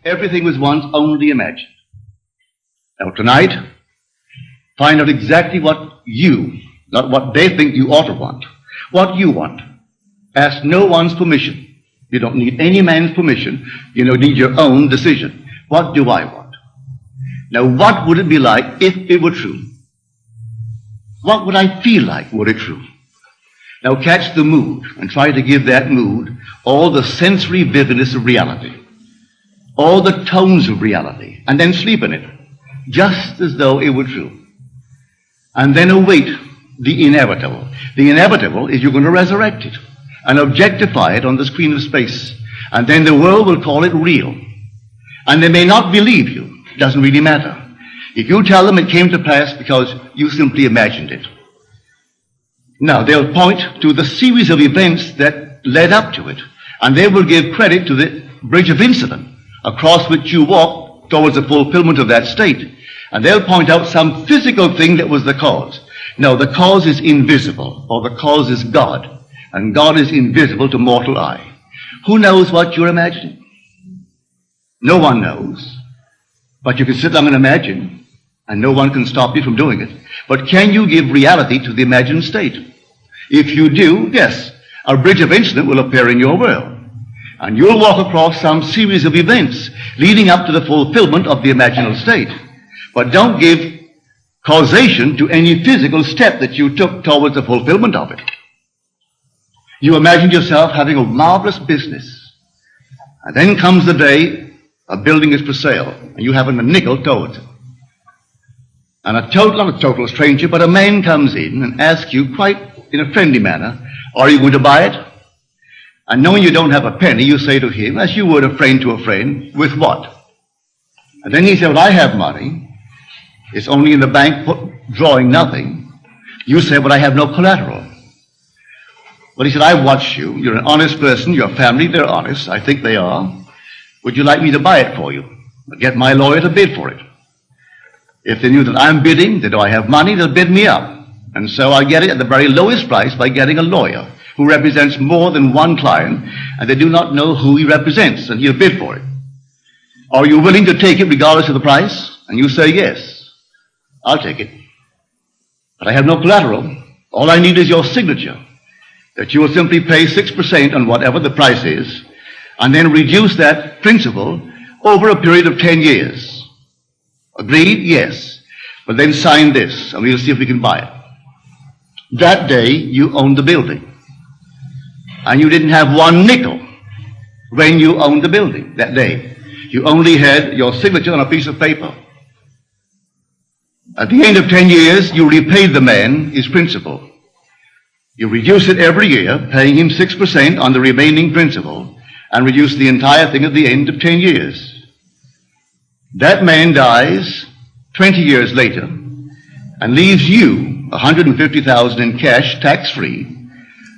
Everything was once only imagined. Now tonight, find out exactly what you, not what they think you ought to want, what you want. Ask no one's permission. You don't need any man's permission. You don't need your own decision. What do I want? Now what would it be like if it were true? What would I feel like were it true? Now catch the mood and try to give that mood all the sensory vividness of reality, all the tones of reality, and then sleep in it, just as though it were true. And then await the inevitable. The inevitable is you're going to resurrect it and objectify it on the screen of space. And then the world will call it real. And they may not believe you. It doesn't really matter. If you tell them it came to pass because you simply imagined it. Now, they'll point to the series of events that led up to it. And they will give credit to the bridge of incident across which you walk towards the fulfillment of that state. And they'll point out some physical thing that was the cause. No, the cause is invisible, or the cause is God. And God is invisible to mortal eye. Who knows what you're imagining? No one knows. But you can sit down and imagine, and no one can stop you from doing it. But can you give reality to the imagined state? If you do, yes, a bridge of incident will appear in your world. And you'll walk across some series of events leading up to the fulfillment of the imaginal state. But don't give causation to any physical step that you took towards the fulfillment of it. You imagined yourself having a marvelous business. And then comes the day a building is for sale, and you haven't a nickel towards it. And not a total stranger, but a man comes in and asks you quite in a friendly manner, are you going to buy it? And knowing you don't have a penny, you say to him, as you would a friend to a friend, with what? And then he said, well, I have money. It's only in the bank drawing nothing. You say, but I have no collateral. Well, he said, I've watched you. You're an honest person. Your family, they're honest. I think they are. Would you like me to buy it for you? I'll get my lawyer to bid for it. If they knew that I'm bidding, that I have money, they'll bid me up. And so I get it at the very lowest price by getting a lawyer who represents more than one client, and they do not know who he represents, and he'll bid for it. Are you willing to take it regardless of the price? And you say, yes, I'll take it. But I have no collateral. All I need is your signature, that you will simply pay 6% on whatever the price is, and then reduce that principal over a period of 10 years. Agreed? Yes. But then sign this, and we'll see if we can buy it. That day, you owned the building. And you didn't have one nickel when you owned the building that day. You only had your signature on a piece of paper. At the end of 10 years, you repaid the man his principal. You reduce it every year, paying him 6% on the remaining principal, and reduce the entire thing at the end of 10 years. That man dies 20 years later and leaves you $150,000 in cash, tax-free,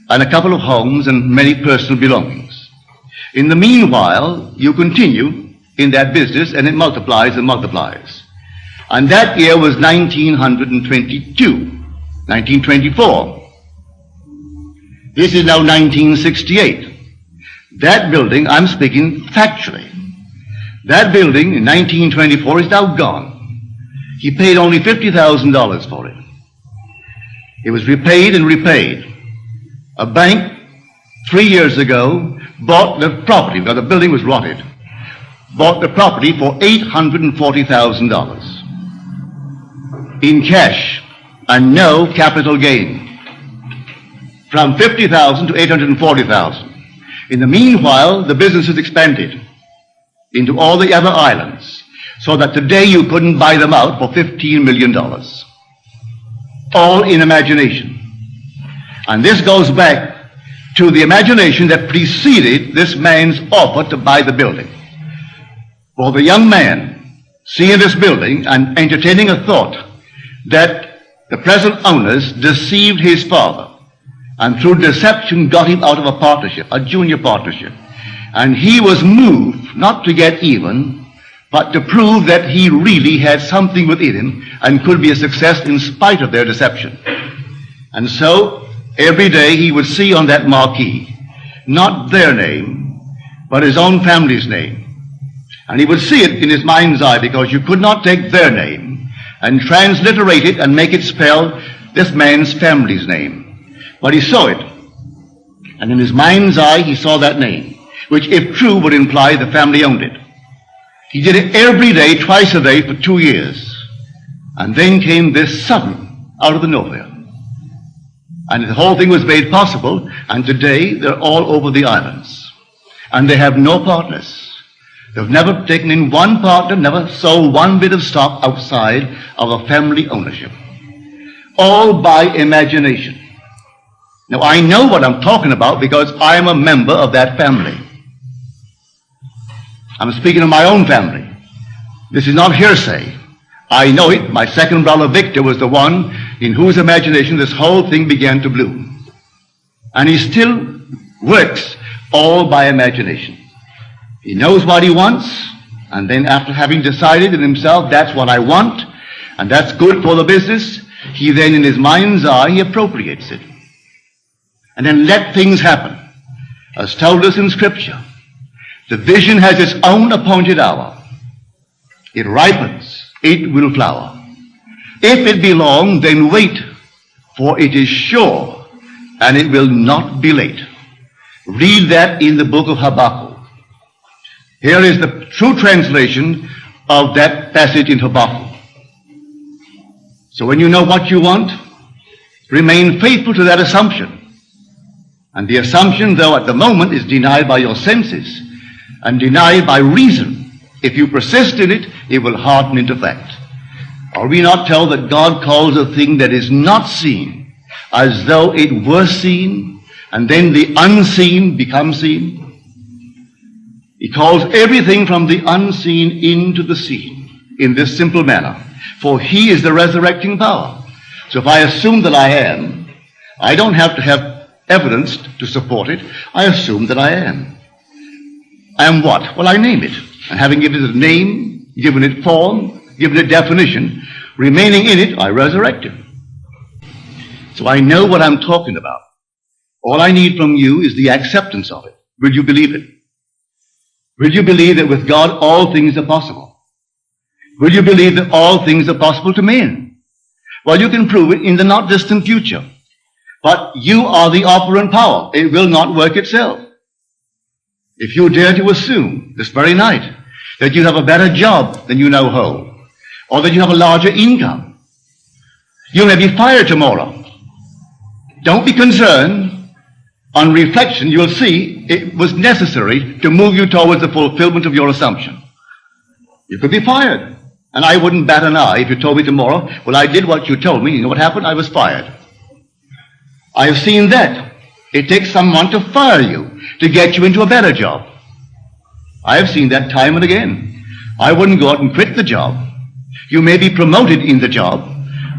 and a couple of homes and many personal belongings. In the meanwhile, you continue in that business, and it multiplies and multiplies. And that year was 1922, 1924. This is now 1968. That building, I'm speaking factually, that building in 1924 is now gone. He paid only $50,000 for it. It was repaid and repaid. A bank 3 years ago bought the property, because the building was rotted, bought the property for $840,000 in cash and no capital gain, from $50,000 to $840,000. In the meanwhile, the business has expanded into all the other islands, so that today you couldn't buy them out for $15 million. All in imagination. And this goes back to the imagination that preceded this man's offer to buy the building. For the young man seeing this building and entertaining a thought that the present owners deceived his father, and through deception got him out of a partnership, a junior partnership. And he was moved not to get even, but to prove that he really had something within him and could be a success in spite of their deception. And so every day he would see on that marquee not their name, but his own family's name. And he would see it in his mind's eye, because you could not take their name and transliterate it and make it spell this man's family's name. But he saw it. And in his mind's eye, he saw that name, which, if true, would imply the family owned it. He did it every day, twice a day, for 2 years. And then came this sudden, out of the nowhere. And the whole thing was made possible, and today they're all over the islands. And they have no partners. They've never taken in one partner, never sold one bit of stock outside of a family ownership. All by imagination. Now, I know what I'm talking about because I am a member of that family. I'm speaking of my own family. This is not hearsay. I know it. My second brother, Victor, was the one in whose imagination this whole thing began to bloom. And he still works all by imagination. He knows what he wants, and then after having decided in himself, that's what I want, and that's good for the business, he then in his mind's eye, he appropriates it. And then let things happen. As told us in Scripture, the vision has its own appointed hour. It ripens, it will flower. If it be long, then wait, for it is sure, and it will not be late. Read that in the book of Habakkuk. Here is the true translation of that passage in Habakkuk. So when you know what you want, remain faithful to that assumption. And the assumption, though at the moment, is denied by your senses and denied by reason, if you persist in it, it will harden into fact. Are we not told that God calls a thing that is not seen as though it were seen, and then the unseen becomes seen? He calls everything from the unseen into the seen in this simple manner. For he is the resurrecting power. So if I assume that I am, I don't have to have evidence to support it. I assume that I am. I am what? Well, I name it. And having given it a name, given it form, given it definition, remaining in it, I resurrect it. So I know what I'm talking about. All I need from you is the acceptance of it. Will you believe it? Will you believe that with God all things are possible? Will you believe that all things are possible to men? Well, you can prove it in the not distant future. But you are the operant power. It will not work itself. If you dare to assume this very night that you have a better job than you now hold, or that you have a larger income, you may be fired tomorrow. Don't be concerned. On reflection, you'll see it was necessary to move you towards the fulfillment of your assumption. You could be fired. And I wouldn't bat an eye if you told me tomorrow, well, I did what you told me. You know what happened? I was fired. I have seen that. It takes someone to fire you to get you into a better job. I have seen that time and again. I wouldn't go out and quit the job. You may be promoted in the job,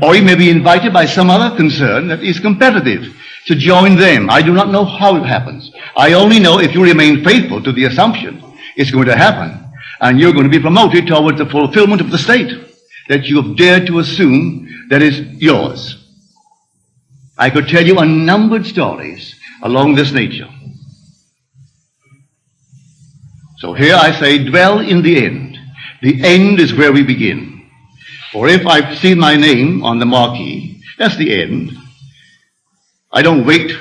or you may be invited by some other concern that is competitive to join them. I do not know how it happens. I only know if you remain faithful to the assumption, it's going to happen. And you're going to be promoted towards the fulfillment of the state that you have dared to assume that is yours. I could tell you unnumbered stories along this nature. So here I say, dwell in the end. The end is where we begin. For if I've seen my name on the marquee, that's the end. I don't wait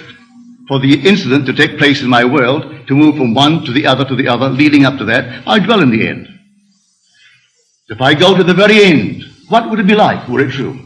for the incident to take place in my world to move from one to the other, leading up to that. I dwell in the end. If I go to the very end, what would it be like were it true?